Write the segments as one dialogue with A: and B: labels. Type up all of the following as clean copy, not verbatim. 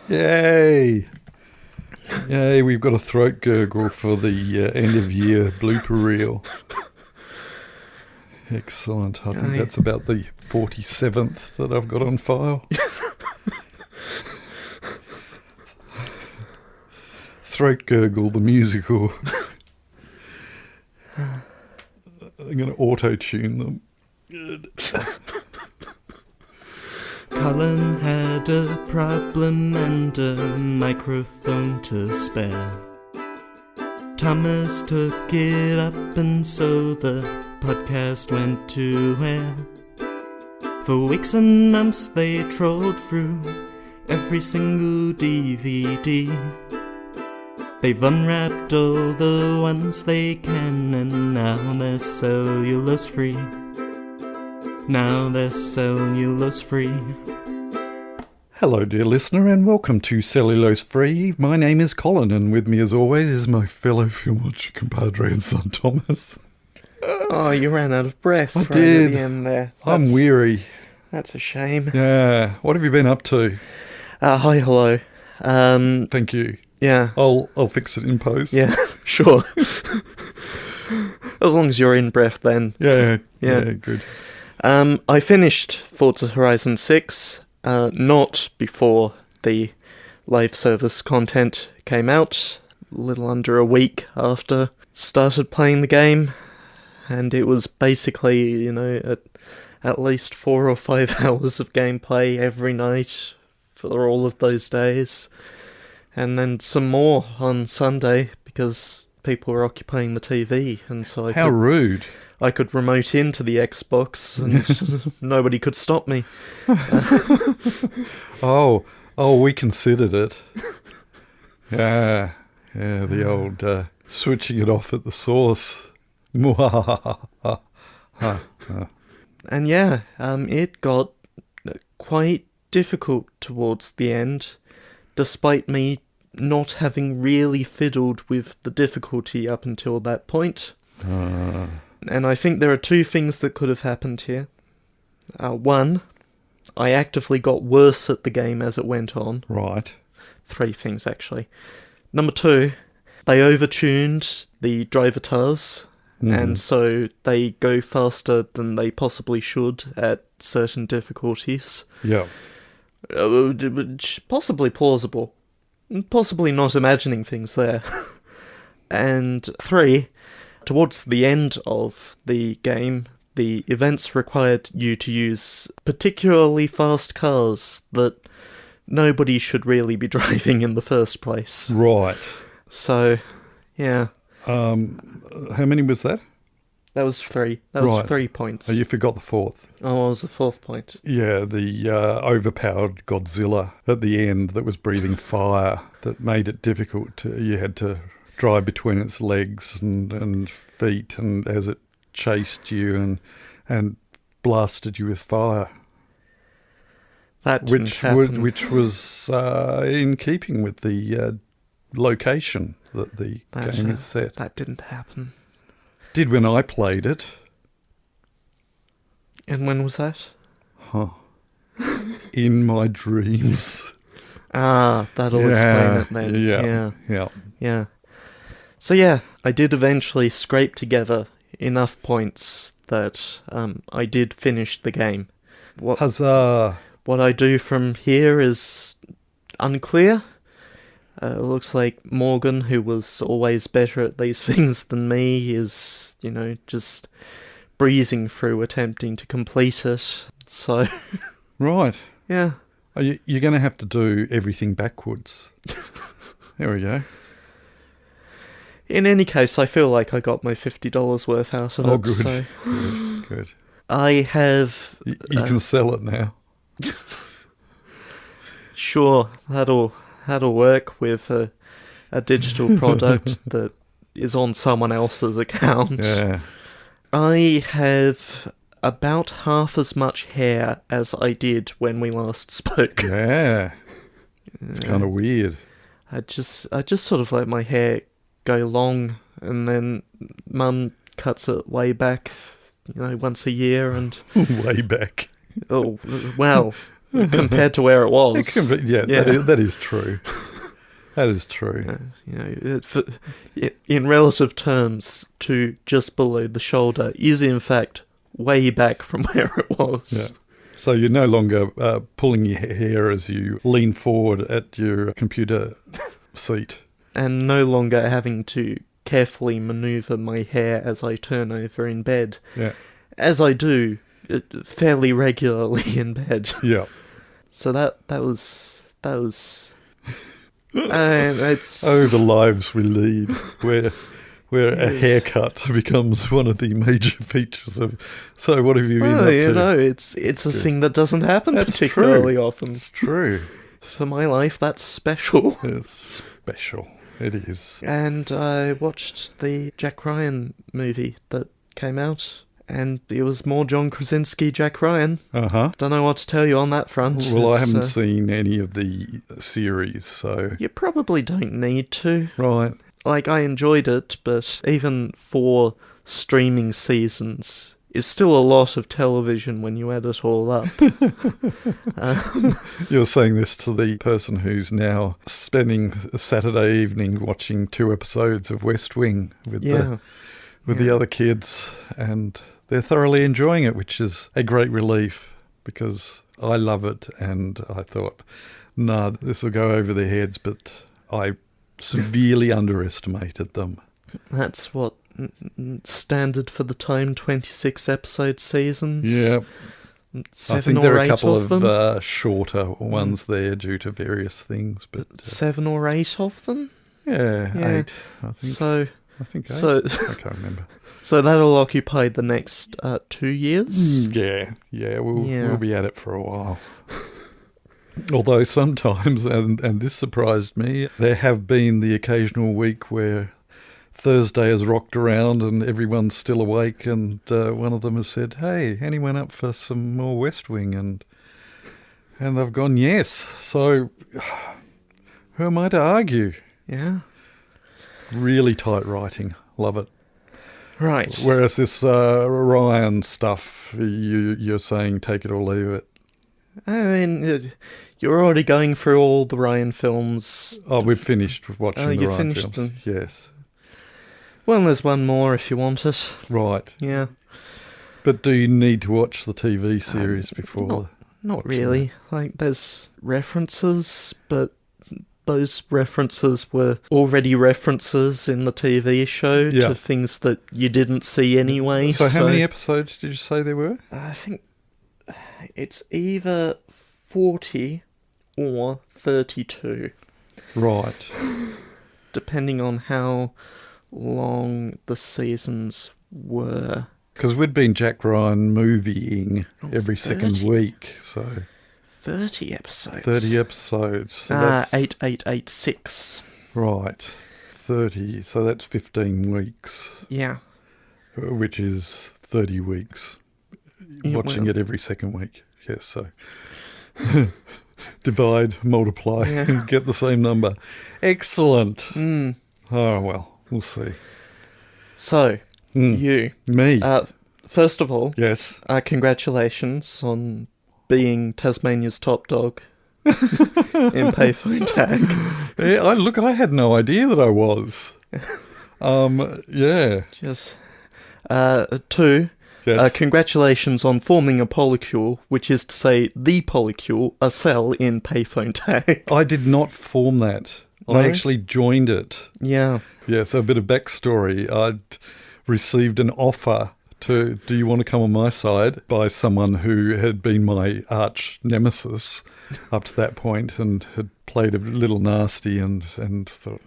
A: Yay! Yay, we've got a throat gurgle for the end of year blooper reel. Excellent. I think that's about the 47th that I've got on file. Throat gurgle, the musical. I'm going to auto-tune them. Good.
B: Colin had a problem and a microphone to spare. Thomas took it up and so the podcast went to air. For weeks and months they trawled through every single DVD. They've unwrapped all the ones they can and now they're cellulose free. Now they're cellulose free.
A: Hello dear listener and welcome to Cellulose Free. My name is Colin and with me as always is my fellow film watcher compadre and son Thomas.
B: Oh, you ran out of breath.
A: I
B: right
A: did.
B: At the end there.
A: I'm weary.
B: That's a shame.
A: Yeah. What have you been up to?
B: Hi, hello.
A: Thank you.
B: Yeah.
A: I'll fix it in post.
B: Yeah, sure. As long as you're in breath then.
A: Yeah, good.
B: I finished Forza Horizon 6, not before the live service content came out, a little under a week after started playing the game, and it was basically, at least 4 or 5 hours of gameplay every night for all of those days, and then some more on Sunday because people were occupying the TV, and so
A: rude.
B: I could remote into the Xbox and nobody could stop me.
A: Oh, we considered it. Yeah, the old switching it off at the source.
B: And yeah, it got quite difficult towards the end, despite me not having really fiddled with the difficulty up until that point. And I think there are 2 things that could have happened here. One, I actively got worse at the game as it went on.
A: Right.
B: 3 things, actually. Number 2, they overtuned the drivatars, and so they go faster than they possibly should at certain difficulties.
A: Yeah.
B: Possibly plausible. Possibly not imagining things there. And 3, towards the end of the game, the events required you to use particularly fast cars that nobody should really be driving in the first place.
A: Right.
B: So, yeah.
A: How many was that?
B: That was 3. That was 3 points.
A: Oh, you forgot the 4th.
B: Oh, what was the 4th point?
A: Yeah, the overpowered Godzilla at the end that was breathing fire that made it difficult. You had to drive between its legs and feet, and as it chased you and blasted you with fire.
B: That didn't happen.
A: Which was in keeping with the location that the game is set.
B: That didn't happen.
A: Did when I played it.
B: And when was that?
A: In my dreams.
B: That'll explain it then. Yeah. So yeah, I did eventually scrape together enough points that I did finish the game.
A: Huzzah!
B: What I do from here is unclear. It looks like Morgan, who was always better at these things than me, is, just breezing through attempting to complete it. So...
A: Right.
B: Yeah.
A: You're going to have to do everything backwards. There we go.
B: In any case, I feel like I got my $50 worth out of it.
A: Good.
B: So.
A: Good.
B: I have...
A: You can sell it now.
B: Sure, that'll work with a digital product that is on someone else's account.
A: Yeah.
B: I have about half as much hair as I did when we last spoke.
A: Yeah. It's kind of weird.
B: I just sort of let my hair go long, and then Mum cuts it way back, once a year, and
A: way back.
B: oh well, compared to where it was.
A: That is true. That is true.
B: In relative terms, to just below the shoulder is in fact way back from where it was.
A: Yeah. So you're no longer pulling your hair as you lean forward at your computer seat.
B: And no longer having to carefully manoeuvre my hair as I turn over in bed.
A: Yeah.
B: As I do fairly regularly in bed.
A: Yeah.
B: So that was it's
A: the lives we lead, where a haircut becomes one of the major features of. So what have you been up to?
B: It's a thing that doesn't happen particularly often.
A: It's true.
B: For my life, that's special.
A: It's special. It is.
B: And I watched the Jack Ryan movie that came out, and it was more John Krasinski, Jack Ryan.
A: Uh-huh.
B: Don't know what to tell you on that front.
A: Well, I haven't seen any of the series, so...
B: You probably don't need to.
A: Right.
B: Like, I enjoyed it, but even 4 streaming seasons is still a lot of television when you add it all up.
A: You're saying this to the person who's now spending a Saturday evening watching 2 episodes of West Wing with the other kids, and they're thoroughly enjoying it, which is a great relief because I love it, and I thought, no, this will go over their heads, but I severely underestimated them.
B: That's what standard for the time, 26 episode seasons.
A: Yeah.
B: 7
A: I think
B: or
A: there are
B: 8
A: a couple
B: of them.
A: of shorter ones there due to various things, but
B: 7 or 8 of them.
A: Yeah. 8. I think 8.
B: So
A: I can't remember.
B: So that'll occupy the next 2 years.
A: We'll be at it for a while. Although sometimes, and this surprised me, there have been the occasional week where Thursday has rocked around and everyone's still awake, and one of them has said, "Hey, anyone up for some more West Wing?" And they've gone, "Yes." So who am I to argue?
B: Yeah.
A: Really tight writing. Love it.
B: Right.
A: Whereas this Ryan stuff, you're saying take it or leave it.
B: I mean, you're already going through all the Ryan films.
A: Oh, we've finished watching the Ryan
B: finished
A: films.
B: them.
A: Yes.
B: Well, there's one more if you want it.
A: Right.
B: Yeah.
A: But do you need to watch the TV series before?
B: Not really. Like, there's references, but those references were already references in the TV show to things that you didn't see anyway.
A: So how many episodes did you say there were?
B: I think it's either 40 or 32.
A: Right.
B: Depending on how long the seasons were.
A: Because we'd been Jack Ryan movieing every
B: 30?
A: second week, so...
B: 30 episodes.
A: 30 episodes. So
B: 8886.
A: Right. 30, so that's 15 weeks.
B: Yeah.
A: Which is 30 weeks. Watching it every second week. Yes, so... Divide, multiply, and get the same number. Excellent.
B: Mm.
A: Oh, well, we'll see.
B: So, you.
A: Me.
B: First of all,
A: yes.
B: Congratulations on being Tasmania's top dog in payphone tag.
A: Yeah, I had no idea that I was. Yeah.
B: Just 2.
A: Yes.
B: Congratulations on forming a polycule, which is to say the polycule, a cell in payphone tag.
A: I did not form that.
B: No?
A: I actually joined it.
B: Yeah.
A: Yeah, so a bit of backstory. I'd received an offer to, do you want to come on my side, by someone who had been my arch nemesis up to that point and had played a little nasty and thought,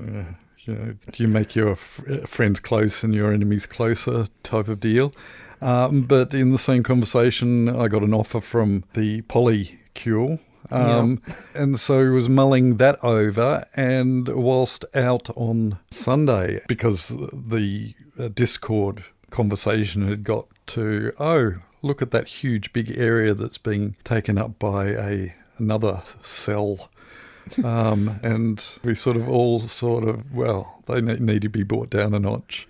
A: do you make your friends close and your enemies closer type of deal. But in the same conversation, I got an offer from the polycule. And so I was mulling that over, and whilst out on Sunday, because the Discord conversation had got to, look at that huge big area that's being taken up by another cell. And we they need to be brought down a notch.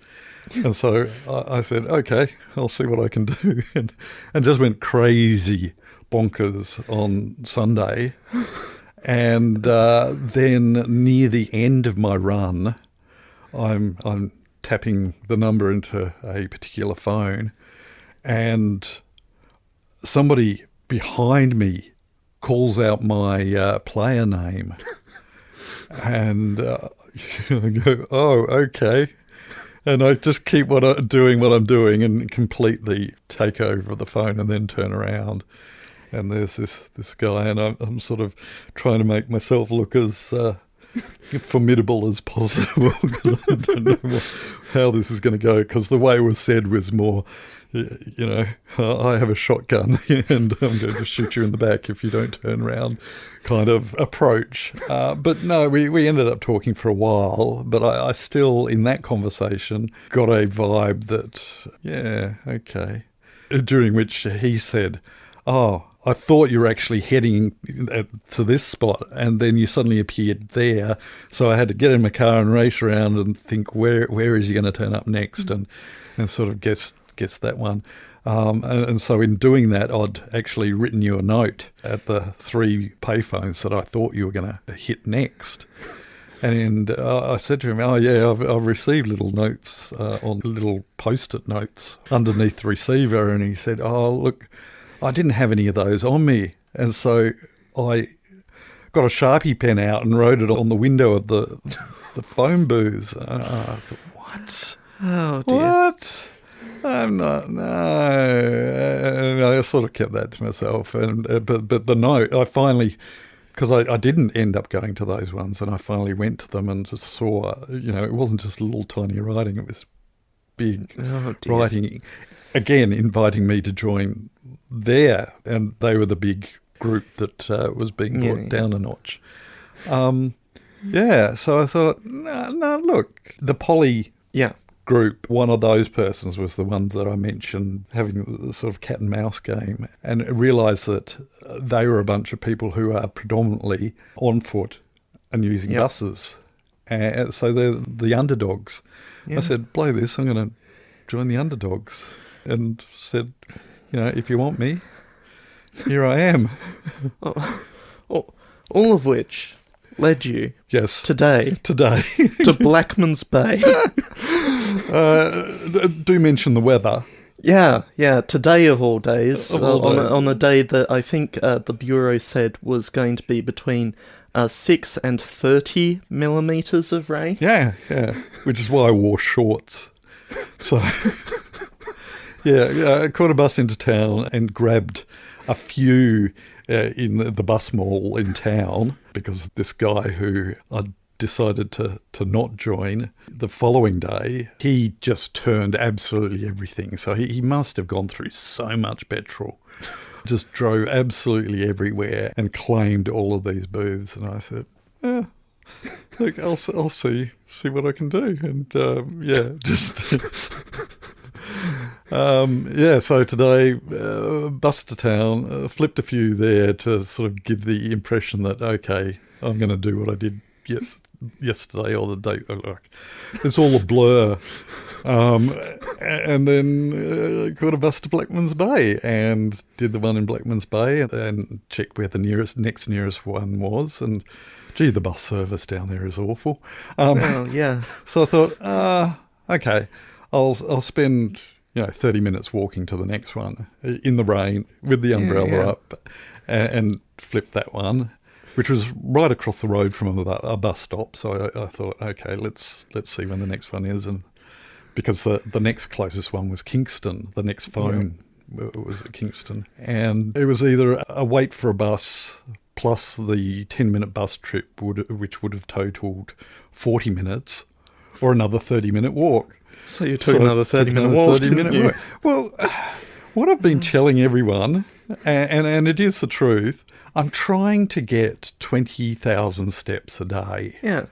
A: And so I said, okay, I'll see what I can do. And just went crazy bonkers on Sunday. And then near the end of my run, I'm tapping the number into a particular phone, and somebody behind me calls out my player name. And I go, oh, okay. And I just keep doing what I'm doing and complete the takeover of the phone and then turn around. And there's this guy, and I'm sort of trying to make myself look as formidable as possible, because I don't know how this is going to go, because the way it was said was more, I have a shotgun and I'm going to shoot you in the back if you don't turn around kind of approach. But no, we ended up talking for a while, but I still, in that conversation, got a vibe that, yeah, okay. During which he said, oh, I thought you were actually heading to this spot, and then you suddenly appeared there. So I had to get in my car and race around and think, where is he going to turn up next, and sort of guess that one. And so in doing that, I'd actually written you a note at the 3 payphones that I thought you were going to hit next. And I said to him, oh, yeah, I've received little notes on little Post-it notes underneath the receiver. And he said, oh, look, I didn't have any of those on me. And so I got a Sharpie pen out and wrote it on the window of the phone booth. And I thought, what?
B: Oh, dear.
A: What? I'm not, no. And I sort of kept that to myself. And but the note, I finally, because I didn't end up going to those ones, and I finally went to them and just saw, it wasn't just little tiny writing, it was big writing. Again, inviting me to join there, and they were the big group that was being brought down a notch. So I thought, no, look, the poly group, one of those persons was the one that I mentioned having the sort of cat and mouse game, and realised that they were a bunch of people who are predominantly on foot and using buses. And so they're the underdogs. I said, blow this, I'm going to join the underdogs. And said, if you want me, here I am.
B: All of which led you today to Blackman's Bay.
A: Do mention the weather.
B: Yeah, today of all days, on a day that I think the Bureau said was going to be between 6 and 30 millimetres of rain. Yeah,
A: which is why I wore shorts. So... I caught a bus into town and grabbed a few in the bus mall in town, because this guy who I decided to not join the following day, he just turned absolutely everything. So he must have gone through so much petrol, just drove absolutely everywhere and claimed all of these booths. And I said, look, I'll see what I can do. And just... so today, bus to town, flipped a few there to sort of give the impression that, okay, I'm going to do what I did yesterday or the day. It's all a blur. And then caught a bus to Blackman's Bay and did the one in Blackman's Bay and checked where the next nearest one was. And, gee, the bus service down there is awful. So I thought, okay, I'll spend... 30 minutes walking to the next one in the rain with the umbrella up, and flip that one, which was right across the road from a bus stop. So I thought, okay, let's see when the next one is, and because the next closest one was Kingston, the next phone was at Kingston, and it was either a wait for a bus plus the 10-minute bus trip, which would have totaled 40 minutes, or another 30-minute walk.
B: So you took another 30-minute walk, didn't you?
A: Well, what I've been telling everyone, and it is the truth, I'm trying to get 20,000 steps a day.
B: Yeah.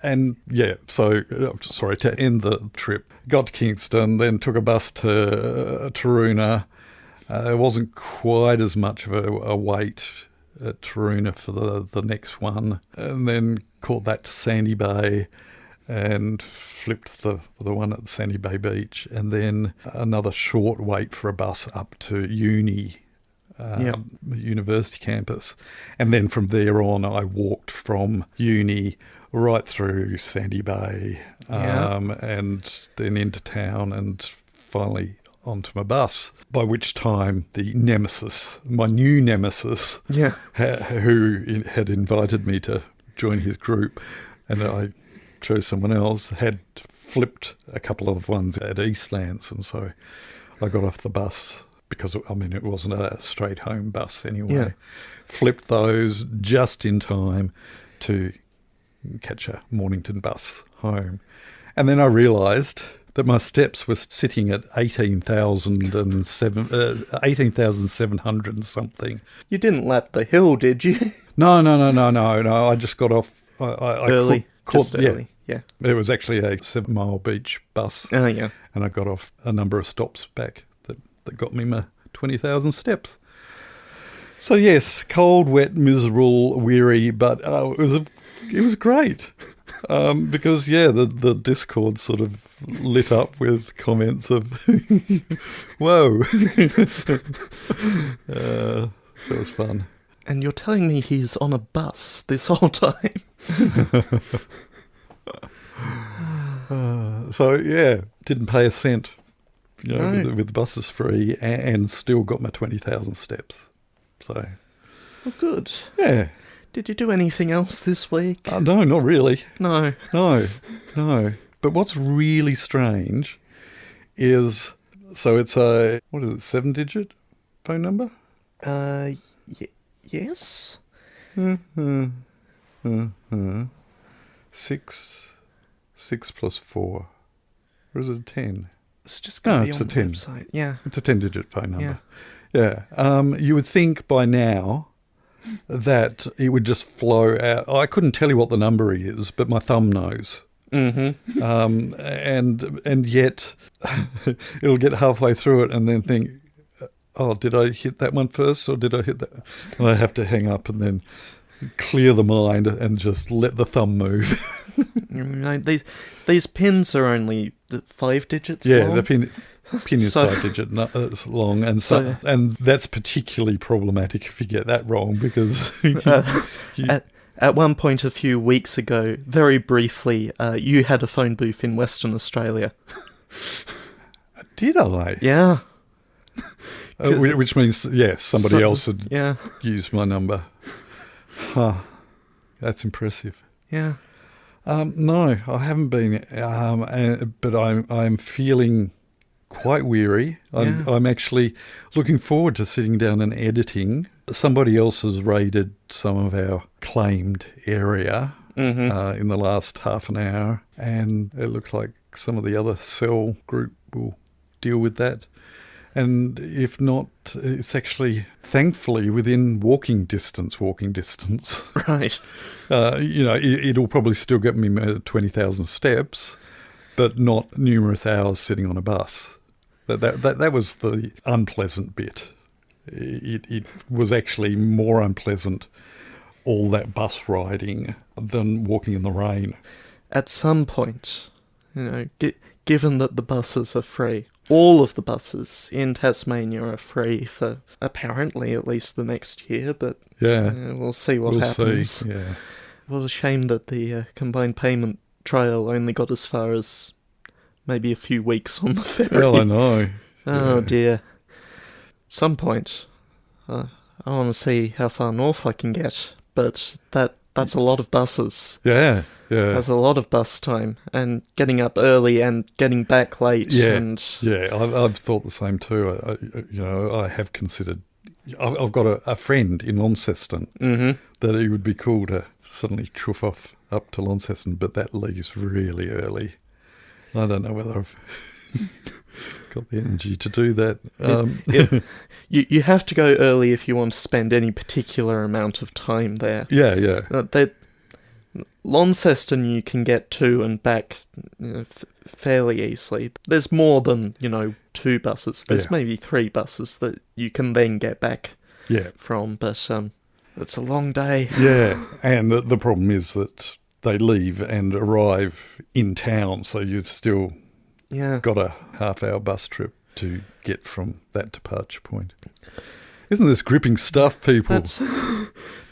A: And, to end the trip, got to Kingston, then took a bus to Taroona. There wasn't quite as much of a wait at Taroona for the next one, and then caught that to Sandy Bay, and flipped the one at the Sandy Bay Beach, and then another short wait for a bus up to uni university campus. And then from there on, I walked from uni right through Sandy Bay and then into town and finally onto my bus, by which time the nemesis, my new nemesis, who had invited me to join his group, and I chose someone else, had flipped a couple of ones at Eastlands, and so I got off the bus because, I mean, it wasn't a straight home bus anyway.
B: Yeah.
A: Flipped those just in time to catch a Mornington bus home. And then I realised that my steps were sitting at 18,700 and something.
B: You didn't lap the hill, did you?
A: No. I just got off. I
B: Early.
A: Caught,
B: early. Yeah.
A: It was actually a 7 Mile Beach bus.
B: Oh, yeah.
A: And I got off a number of stops back that got me my 20,000 steps. So yes, cold, wet, miserable, weary, but it was great. Because, the Discord sort of lit up with comments of, whoa. So it was fun.
B: And you're telling me he's on a bus this whole time?
A: Didn't pay a cent,
B: No.
A: with the buses free, and still got my 20,000 steps. So,
B: Well, good.
A: yeah.
B: Did you do anything else this week?
A: No, not really.
B: No.
A: No. But what's really strange is, so it's a, 7-digit phone number?
B: Yes?
A: Six plus 4. Or is it a 10?
B: It's just going to be
A: it's
B: on
A: a
B: the
A: 10.
B: website. Yeah.
A: It's a 10-digit phone number. Yeah. You would think by now that it would just flow out. I couldn't tell you what the number is, but my thumb knows.
B: Mm-hmm.
A: And yet it'll get halfway through it and then think, oh, did I hit that one first or did I hit that? And I have to hang up and then clear the mind and just let the thumb move.
B: These pins are only 5 digits long.
A: Yeah, the pin is 5-digit long, and that's particularly problematic if you get that wrong because
B: At one point a few weeks ago, very briefly, you had a phone booth in Western Australia.
A: Did I?
B: Yeah.
A: Which means, yes, somebody else had used my number. Huh. That's impressive.
B: Yeah.
A: No, I haven't been, but I'm feeling quite weary. I'm actually looking forward to sitting down and editing. Somebody else has raided some of our claimed area in the last half an hour, and it looks like some of the other cell group will deal with that. And if not, it's actually, thankfully, within walking distance.
B: Right.
A: It'll probably still get me 20,000 steps, but not numerous hours sitting on a bus. That was the unpleasant bit. It was actually more unpleasant, all that bus riding, than walking in the rain.
B: At some point, given that the buses are free, all of the buses in Tasmania are free for apparently at least the next year, but we'll see what happens.
A: See, yeah.
B: What a shame that the combined payment trial only got as far as maybe a few weeks on the ferry.
A: Well, I know.
B: Oh dear. Some point, I want to see how far north I can get, but that's a lot of buses.
A: Yeah.
B: That's a lot of bus time, and getting up early and getting back late.
A: I've thought the same too. I have considered. I've got a friend in Launceston that it would be cool to suddenly chuff off up to Launceston, but that leaves really early. I don't know whether I've got the energy to do that.
B: You have to go early if you want to spend any particular amount of time there.
A: Yeah.
B: Launceston you can get to and back fairly easily. There's more than, 2 buses. There's maybe 3 buses that you can then get back from, but it's a long day.
A: Yeah, and the problem is that they leave and arrive in town, so you've still got a half-hour bus trip to get from that departure point. Isn't this gripping stuff, people?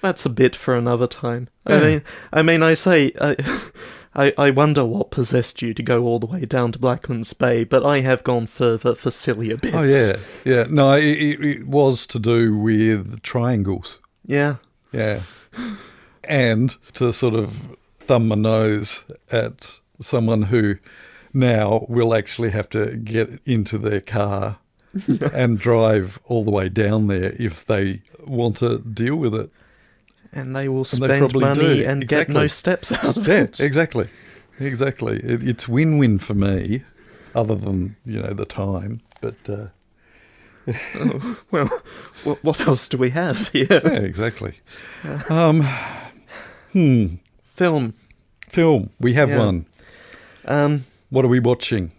B: That's a bit for another time.
A: Yeah.
B: I wonder what possessed you to go all the way down to Blackman's Bay, but I have gone further for sillier bits.
A: Oh, yeah. No, it was to do with triangles.
B: Yeah.
A: Yeah. And to sort of thumb my nose at someone who now will actually have to get into their car and drive all the way down there if they want to deal with it.
B: And they will
A: And they
B: spend
A: probably
B: money
A: do.
B: and get no steps out of it.
A: Yeah, exactly. It's win-win for me, other than, the time. But,
B: Well, what else do we have here?
A: yeah, exactly.
B: Film.
A: We have
B: Yeah.
A: one. What are we watching?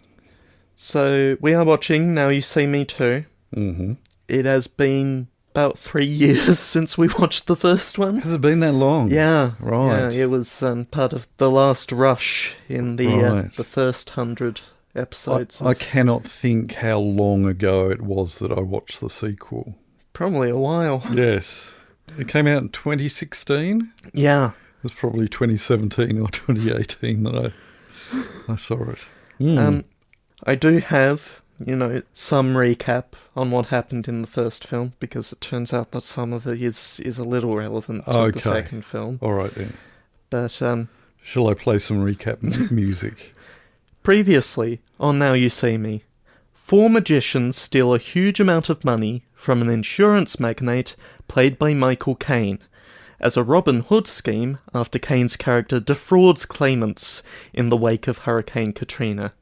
B: So, we are watching Now You See Me Too.
A: Mm-hmm.
B: It has been about 3 years since we watched the first one.
A: Has it been that long?
B: Yeah.
A: Right.
B: Yeah, it was part of the last rush in the first 100 episodes.
A: I cannot think how long ago it was that I watched the sequel.
B: Probably a while.
A: Yes. It came out in 2016. It
B: Yeah.
A: was probably 2017 or 2018 that I saw it.
B: I do have, some recap on what happened in the first film, because it turns out that some of it is a little relevant to the second film.
A: All right then.
B: But
A: Shall I play some recap music?
B: previously, on Now You See Me, 4 magicians steal a huge amount of money from an insurance magnate played by Michael Caine, as a Robin Hood scheme after Caine's character defrauds claimants in the wake of Hurricane Katrina.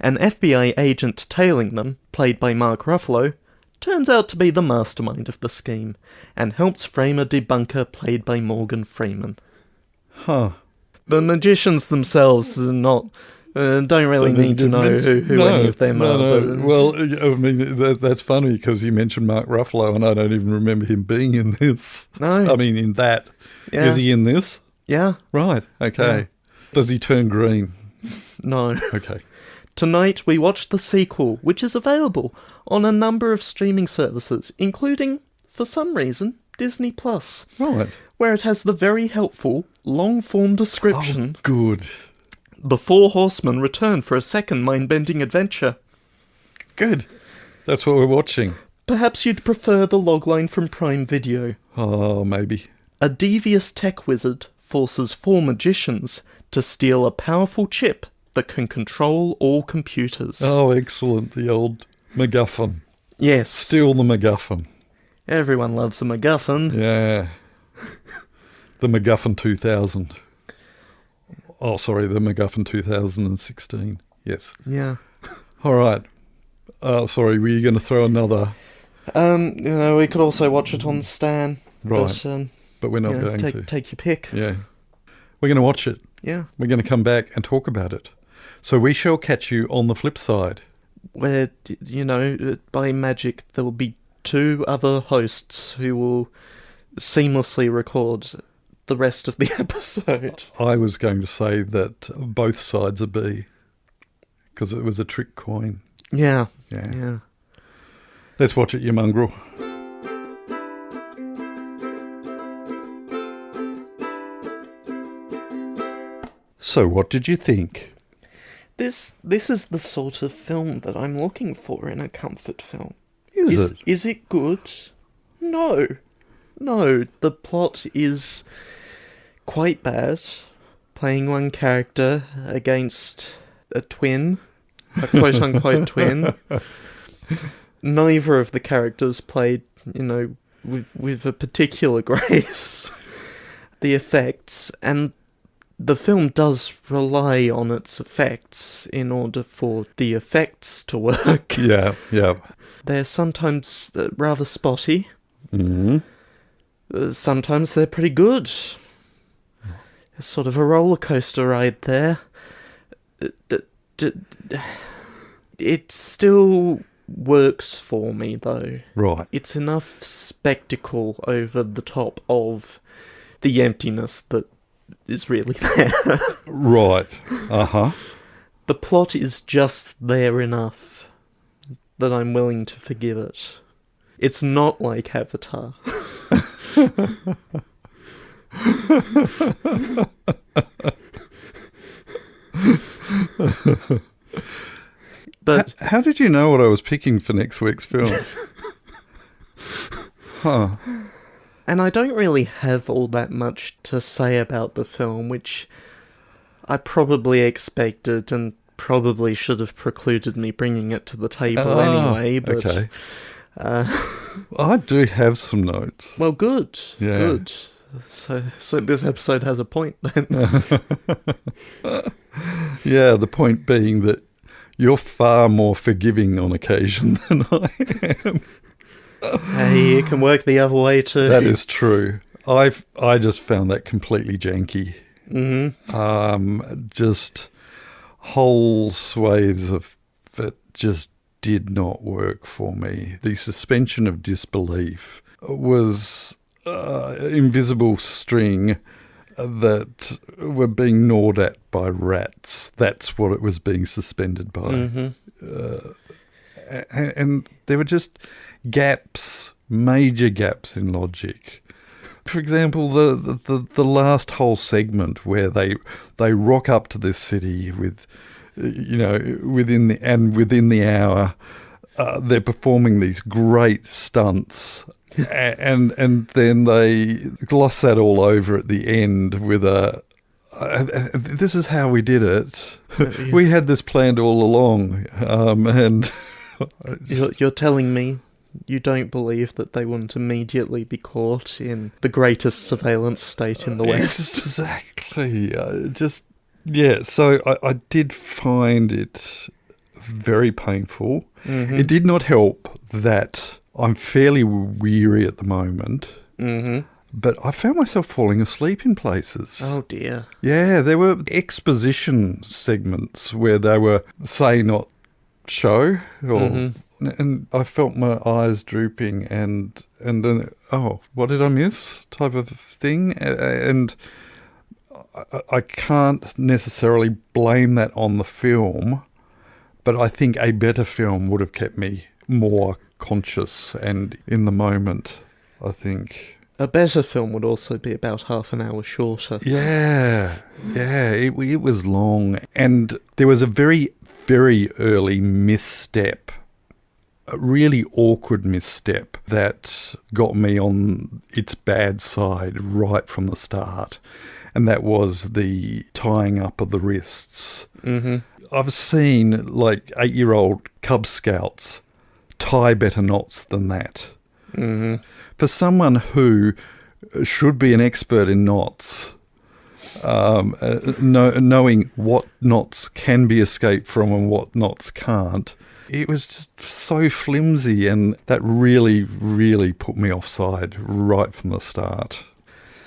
B: An FBI agent tailing them, played by Mark Ruffalo, turns out to be the mastermind of the scheme, and helps frame a debunker played by Morgan Freeman.
A: Huh.
B: The magicians themselves are not... don't really need to know who any of them are.
A: No. Well, I mean, that's funny because you mentioned Mark Ruffalo and I don't even remember him being in this.
B: No.
A: I mean, in that.
B: Yeah.
A: Is he in this?
B: Yeah.
A: Right, okay.
B: Yeah.
A: Does he turn green?
B: No.
A: Okay.
B: Tonight we watched the sequel, which is available on a number of streaming services, including, for some reason, Disney+.
A: Right.
B: Where it has the very helpful, long-form description...
A: Oh, good.
B: The 4 horsemen return for a second mind-bending adventure.
A: Good. That's what we're watching.
B: Perhaps you'd prefer the logline from Prime Video.
A: Oh, maybe.
B: A devious tech wizard forces 4 magicians to steal a powerful chip that can control all computers.
A: Oh, excellent. The old MacGuffin.
B: Yes.
A: Steal the MacGuffin.
B: Everyone loves a MacGuffin.
A: Yeah. The MacGuffin 2000. Oh, sorry, the MacGuffin 2016. Yes.
B: Yeah.
A: All right. Sorry, were you going to throw another?
B: We could also watch it on Stan.
A: Right. But we're not going to.
B: Take your pick.
A: Yeah. We're going to watch it.
B: Yeah.
A: We're going to come back and talk about it. So we shall catch you on the flip side.
B: Where, by magic, there will be 2 other hosts who will seamlessly record the rest of the episode.
A: I was going to say that both sides are B, because it was a trick coin.
B: Yeah.
A: Yeah. Let's watch it, you mongrel. So what did you think?
B: This is the sort of film that I'm looking for in a comfort film.
A: Is it?
B: Is it good? No. The plot is quite bad. Playing one character against a twin, a quote-unquote twin. Neither of the characters played, with a particular grace. The effects, and the film does rely on its effects in order for the effects to work.
A: Yeah.
B: They're sometimes rather spotty.
A: Mm-hmm.
B: Sometimes they're pretty good. It's sort of a roller coaster ride there. It still works for me, though.
A: Right.
B: It's enough spectacle over the top of the emptiness that is really there.
A: Right. Uh-huh.
B: The plot is just there enough that I'm willing to forgive it. It's not like Avatar. But
A: how did you know what I was picking for next week's film? Huh.
B: And I don't really have all that much to say about the film, which I probably expected and probably should have precluded me bringing it to the table anyway, but...
A: Okay. I do have some notes.
B: Well, good.
A: Yeah.
B: Good. So this episode has a point then.
A: Yeah, the point being that you're far more forgiving on occasion than I am.
B: Hey, it can work the other way too.
A: That is true. I just found that completely janky.
B: Mm-hmm.
A: Just whole swathes of it just did not work for me. The suspension of disbelief was invisible string that were being gnawed at by rats. That's what it was being suspended by.
B: Mm-hmm.
A: And there were just gaps, major gaps in logic. For example, the last whole segment where they rock up to this city with, within the hour, they're performing these great stunts, and then they gloss that all over at the end with a. This is how we did it.
B: Yeah.
A: We had this planned all along, and
B: You're telling me you don't believe that they wouldn't immediately be caught in the greatest surveillance state in the West?
A: Exactly. So I did find it very painful.
B: Mm-hmm.
A: It did not help that I'm fairly weary at the moment,
B: Mm-hmm.
A: but I found myself falling asleep in places.
B: Oh dear.
A: Yeah, there were exposition segments where they were say not show, and I felt my eyes drooping, and then what did I miss type of thing, and I can't necessarily blame that on the film, but I think a better film would have kept me more conscious and in the moment, I think.
B: A better film would also be about half an hour shorter.
A: Yeah, it was long, and there was a very, very early misstep, a really awkward misstep that got me on its bad side right from the start, and that was the tying up of the wrists.
B: Mm-hmm.
A: I've seen 8-year-old Cub Scouts tie better knots than that.
B: Mm-hmm.
A: For someone who should be an expert in knots, knowing what knots can be escaped from and what knots can't, it was just so flimsy, and that really, really put me offside right from the start.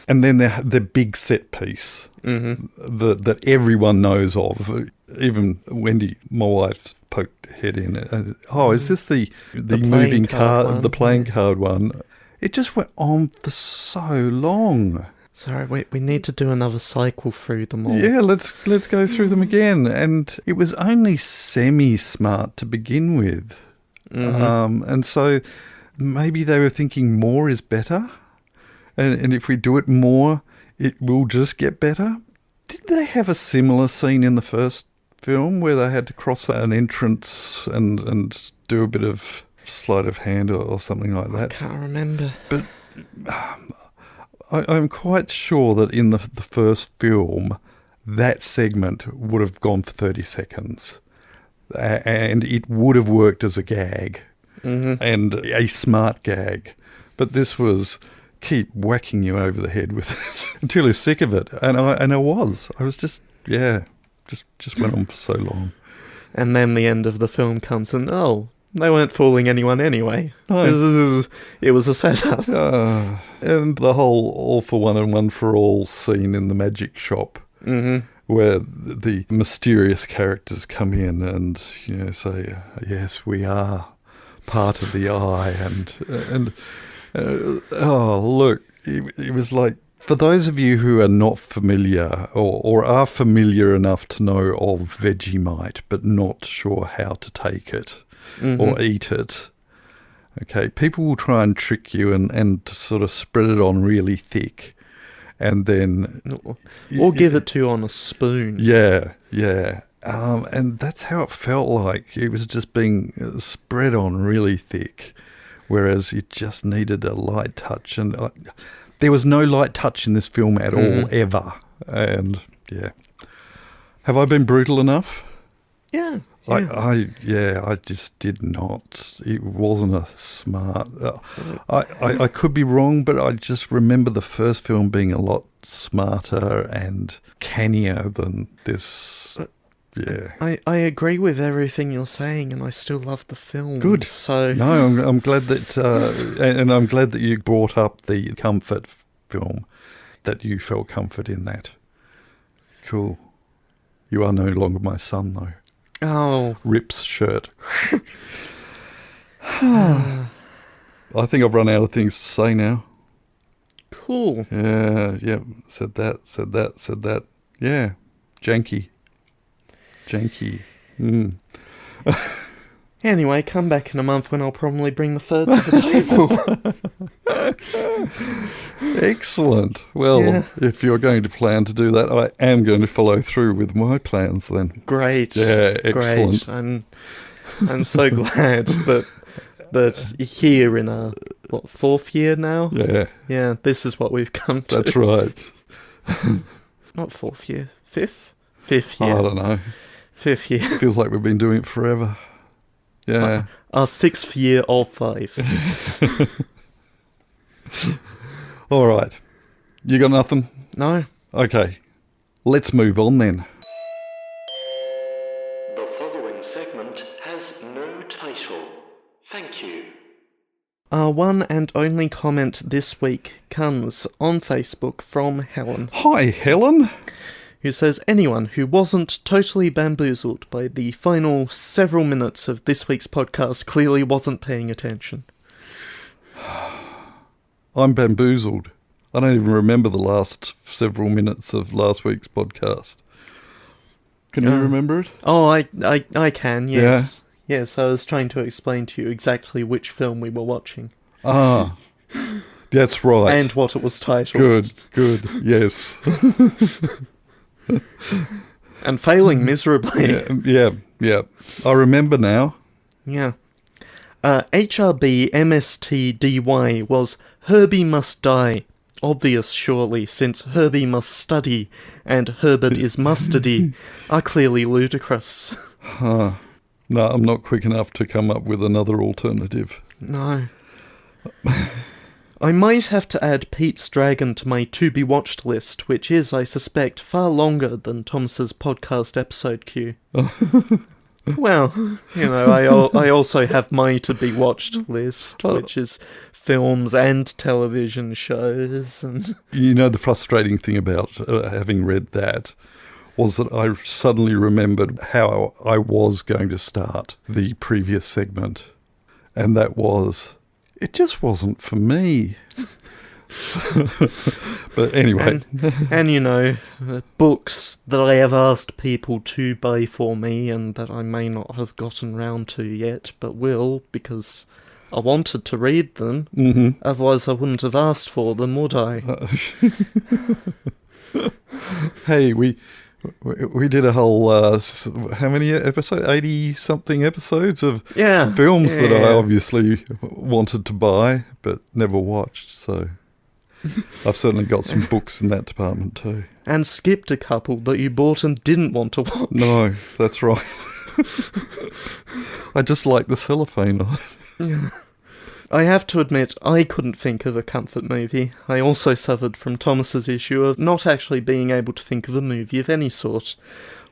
A: And then the big set piece that everyone knows of, even Wendy, my wife's poked her head in. Is this the moving card, the playing card one? It just went on for so long.
B: Sorry, we need to do another cycle through them all.
A: Yeah, let's go through them again. And it was only semi-smart to begin with.
B: Mm-hmm.
A: And so maybe they were thinking more is better. And if we do it more, it will just get better. Did they have a similar scene in the first film where they had to cross an entrance and do a bit of sleight of hand or something like that?
B: I can't remember.
A: But I'm quite sure that in the first film, that segment would have gone for 30 seconds. And it would have worked as a gag.
B: Mm-hmm.
A: And a smart gag. But this was keep whacking you over the head with it until you're sick of it. And I was just went on for so long.
B: And then the end of the film comes and, they weren't fooling anyone anyway.
A: No.
B: It was a setup.
A: And the whole all for one and one for all scene in the magic shop, where the mysterious characters come in and say, yes, we are part of the eye, and look, it was like, for those of you who are not familiar or are familiar enough to know of Vegemite but not sure how to take it or eat it, Okay, people will try and trick you and sort of spread it on really thick, and then...
B: Or give it to you on a spoon.
A: Yeah. And that's how it felt like. It was just being spread on really thick, whereas you just needed a light touch. And there was no light touch in this film at all, ever. And, yeah. Have I been brutal enough?
B: Yeah.
A: I just did not. It wasn't a smart... I could be wrong, but I just remember the first film being a lot smarter and cannier than this. Yeah.
B: I agree with everything you're saying, and I still love the film.
A: Good.
B: So
A: No, I'm glad that... and I'm glad that you brought up the comfort film, that you felt comfort in that. Cool. You are no longer my son, though.
B: Oh.
A: Rip's shirt. I think I've run out of things to say now.
B: Cool.
A: Yeah. Said that. Yeah. Janky.
B: Anyway, come back in a month when I'll probably bring the third to the table.
A: Excellent. Well, if you're going to plan to do that, I am going to follow through with my plans then.
B: Great.
A: Yeah, excellent.
B: Great. I'm so glad that here in our, fourth year now?
A: Yeah.
B: Yeah, this is what we've come to.
A: That's right.
B: Not fourth year. Fifth? Fifth year.
A: I don't know.
B: Fifth year.
A: Feels like we've been doing it forever. Yeah.
B: Our 6th year of 5.
A: All right. You got nothing?
B: No.
A: Okay. Let's move on then.
B: The following segment has no title. Thank you. Our one and only comment this week comes on Facebook from Helen.
A: Hi, Helen.
B: Who says, anyone who wasn't totally bamboozled by the final several minutes of this week's podcast clearly wasn't paying attention.
A: I'm bamboozled. I don't even remember the last several minutes of last week's podcast. Can you remember it?
B: Oh, I can, yes. Yeah? Yes, I was trying to explain to you exactly which film we were watching.
A: Ah, that's right.
B: And what it was titled.
A: Good, yes.
B: And failing miserably.
A: Yeah. I remember now.
B: Yeah. HRB MSTDY was Herbie Must Die. Obvious, surely, since Herbie must study and Herbert is mustardy are clearly ludicrous.
A: No, I'm not quick enough to come up with another alternative.
B: No. I might have to add Pete's Dragon to my to-be-watched list, which is, I suspect, far longer than Thomas's podcast episode queue. Well, you know, I also have my to-be-watched list, which is films and television shows. And
A: you know, the frustrating thing about having read that was that I suddenly remembered how I was going to start the previous segment, and that was... It just wasn't for me. But anyway.
B: And you know, books that I have asked people to buy for me and that I may not have gotten round to yet, but will, because I wanted to read them. Mm-hmm. Otherwise I wouldn't have asked for them, would I?
A: Hey, we did a whole, how many episodes? 80-something episodes of films that I obviously wanted to buy, but never watched, so I've certainly got some books in that department too.
B: And skipped a couple that you bought and didn't want to watch.
A: No, that's right. I just like the cellophane on it.
B: Yeah. I have to admit, I couldn't think of a comfort movie. I also suffered from Thomas's issue of not actually being able to think of a movie of any sort,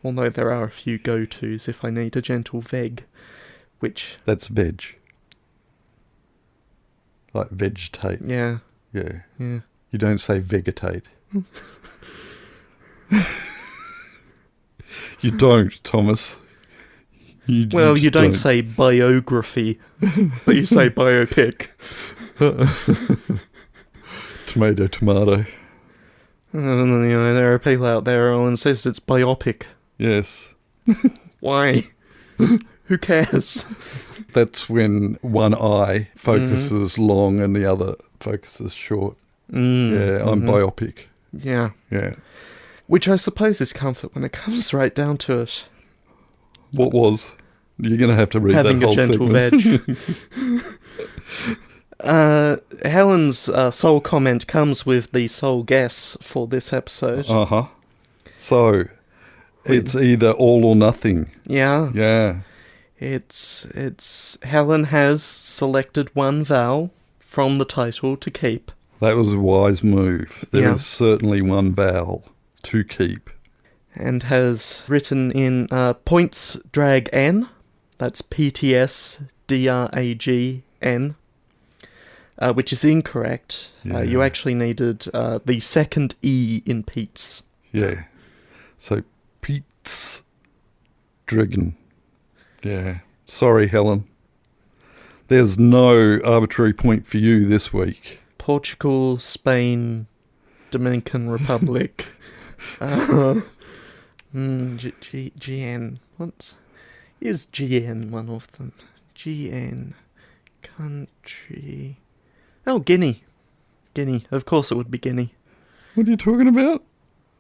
B: although there are a few go-tos if I need a gentle veg, which...
A: That's veg. Like vegetate.
B: Yeah.
A: Yeah. You don't say vegetate. You don't, Thomas. You
B: don't say biography, but you say biopic.
A: Tomato.
B: You know, there are people out there who insist it's biopic.
A: Yes.
B: Why? Who cares?
A: That's when one eye focuses long and the other focuses short. Yeah, I'm biopic.
B: Yeah.
A: Yeah.
B: Which I suppose is comfort when it comes right down to it.
A: What was? You're going to have to read
B: Having
A: that whole
B: a gentle
A: segment.
B: veg. Helen's sole comment comes with the sole guess for this episode.
A: Uh-huh. So, it's either all or nothing.
B: Yeah.
A: Yeah.
B: It's Helen has selected one vowel from the title to keep.
A: That was a wise move. There is
B: Yeah.
A: certainly one vowel to keep.
B: And has written in points drag N. That's PTSDRAGN. Which is incorrect.
A: Yeah.
B: You actually needed the second E in Pete's.
A: Yeah. So, Pete's Dragon. Yeah. Sorry, Helen. There's no arbitrary point for you this week.
B: Portugal, Spain, Dominican Republic. GN. What? Is GN one of them? GN. Country. Oh, Guinea. Guinea. Of course it would be Guinea.
A: What are you talking about?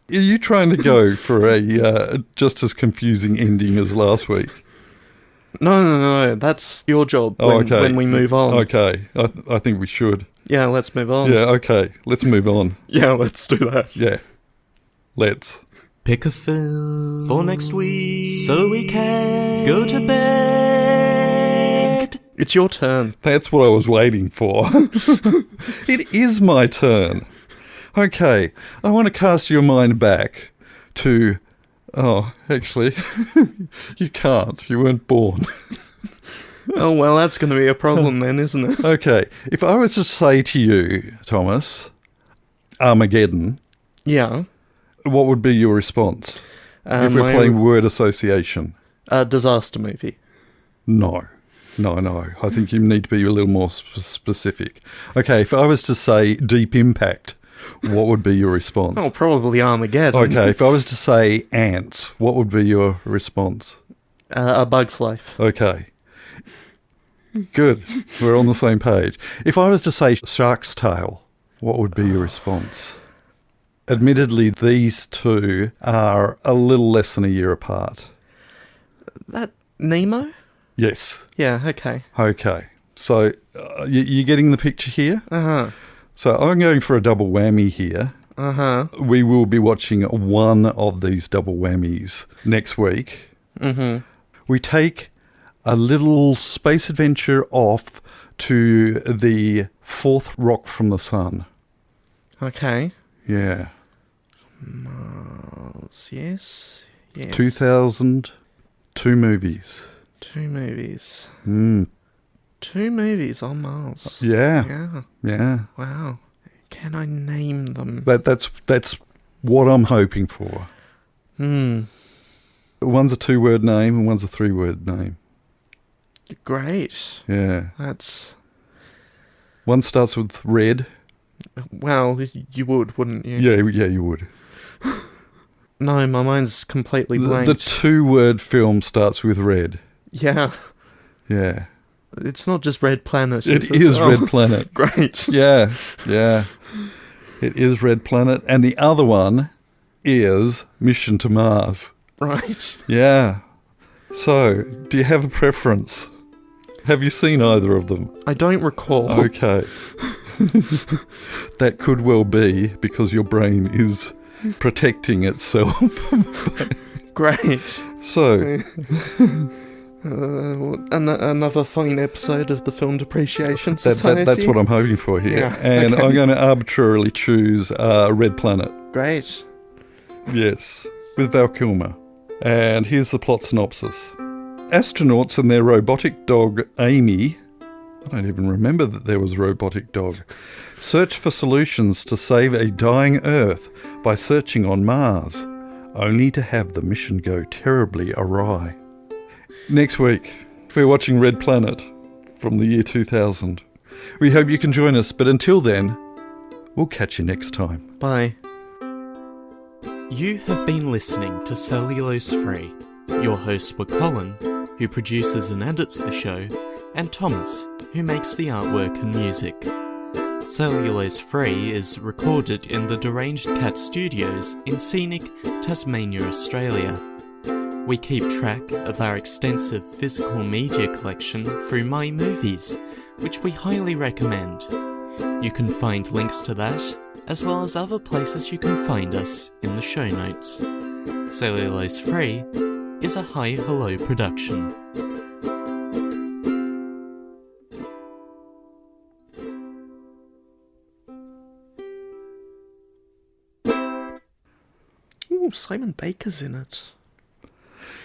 A: Are you trying to go for a just as confusing ending as last week?
B: No. That's your job
A: Okay.
B: when we move on.
A: Okay. I think we should.
B: Yeah, let's move on.
A: Yeah, okay. Let's move on.
B: Yeah, let's do that.
A: Yeah. Let's.
C: Pick a film for next week so we can go to bed.
B: It's your turn.
A: That's what I was waiting for. It is my turn. Okay. I want to cast your mind back to... Oh, actually, you can't. You weren't born.
B: Oh, well, that's going to be a problem then, isn't it?
A: Okay. If I was to say to you, Thomas, Armageddon,
B: Yeah.
A: what would be your response? If we're
B: my
A: playing word association.
B: disaster movie.
A: No. I think you need to be a little more specific. Okay, if I was to say Deep Impact, what would be your response?
B: Oh, probably Armageddon.
A: Okay, if I was to say Ants, what would be your response?
B: A Bug's Life.
A: Okay. Good. We're on the same page. If I was to say Shark's Tale, what would be your response? Admittedly, these two are a little less than a year apart.
B: That Nemo?
A: Yes.
B: Yeah, okay.
A: Okay. So, you're getting the picture here?
B: Uh-huh.
A: So, I'm going for a double whammy here.
B: Uh-huh.
A: We will be watching one of these double whammies next week.
B: Mm-hmm.
A: We take a little space adventure off to the fourth rock from the sun.
B: Okay.
A: Yeah.
B: Mars, yes.
A: 2000, 2 movies.
B: 2 movies.
A: 2
B: movies on Mars.
A: Yeah.
B: Yeah. Wow. Can I name them?
A: That's what I'm hoping for. One's a 2-word name and one's a 3-word name.
B: Great.
A: Yeah.
B: That's...
A: One starts with red.
B: Well, you would, wouldn't you?
A: Yeah, you would.
B: No, my mind's completely blank.
A: The 2-word film starts with red.
B: Yeah.
A: Yeah.
B: It's not just Red Planet.
A: It is Red Planet.
B: Great.
A: Yeah. It is Red Planet. And the other one is Mission to Mars.
B: Right.
A: Yeah. So, do you have a preference? Have you seen either of them?
B: I don't recall.
A: Okay. That could well be because your brain is protecting itself.
B: Great.
A: So,
B: another fine episode of the Film Depreciation Society.
A: that's what I'm hoping for here.
B: Yeah,
A: And
B: okay.
A: I'm going to arbitrarily choose Red Planet.
B: Great.
A: Yes, with Val Kilmer. And here's the plot synopsis. Astronauts and their robotic dog, Amy, I don't even remember that there was a robotic dog, search for solutions to save a dying Earth by searching on Mars, only to have the mission go terribly awry. Next week, we're watching Red Planet from the year 2000. We hope you can join us, but until then, we'll catch you next time.
B: Bye.
C: You have been listening to Cellulose Free. Your hosts were Colin who produces and edits the show, and Thomas, who makes the artwork and music. Cellulose Free is recorded in the Deranged Cat Studios in scenic Tasmania, Australia. We keep track of our extensive physical media collection through My Movies, which we highly recommend. You can find links to that, as well as other places you can find us in the show notes. Cellulose Free is a Hi Hello production.
B: Ooh, Simon Baker's in it.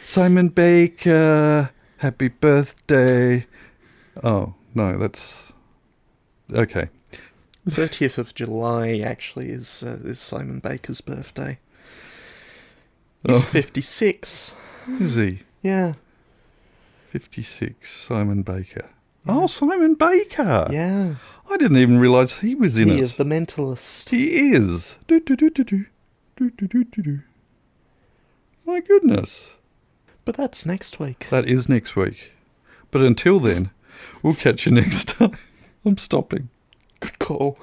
A: Simon Baker, happy birthday. Oh, no, that's... Okay.
B: 30th of July, actually, is Simon Baker's birthday. He's 56.
A: Is he?
B: Yeah.
A: 56, Simon Baker. Oh, Simon Baker!
B: Yeah.
A: I didn't even realise he was in it.
B: He is The Mentalist.
A: He is. Do-do-do-do-do. Do-do-do-do-do. My goodness.
B: But that's next week.
A: That is next week. But until then, we'll catch you next time. I'm stopping.
B: Good call.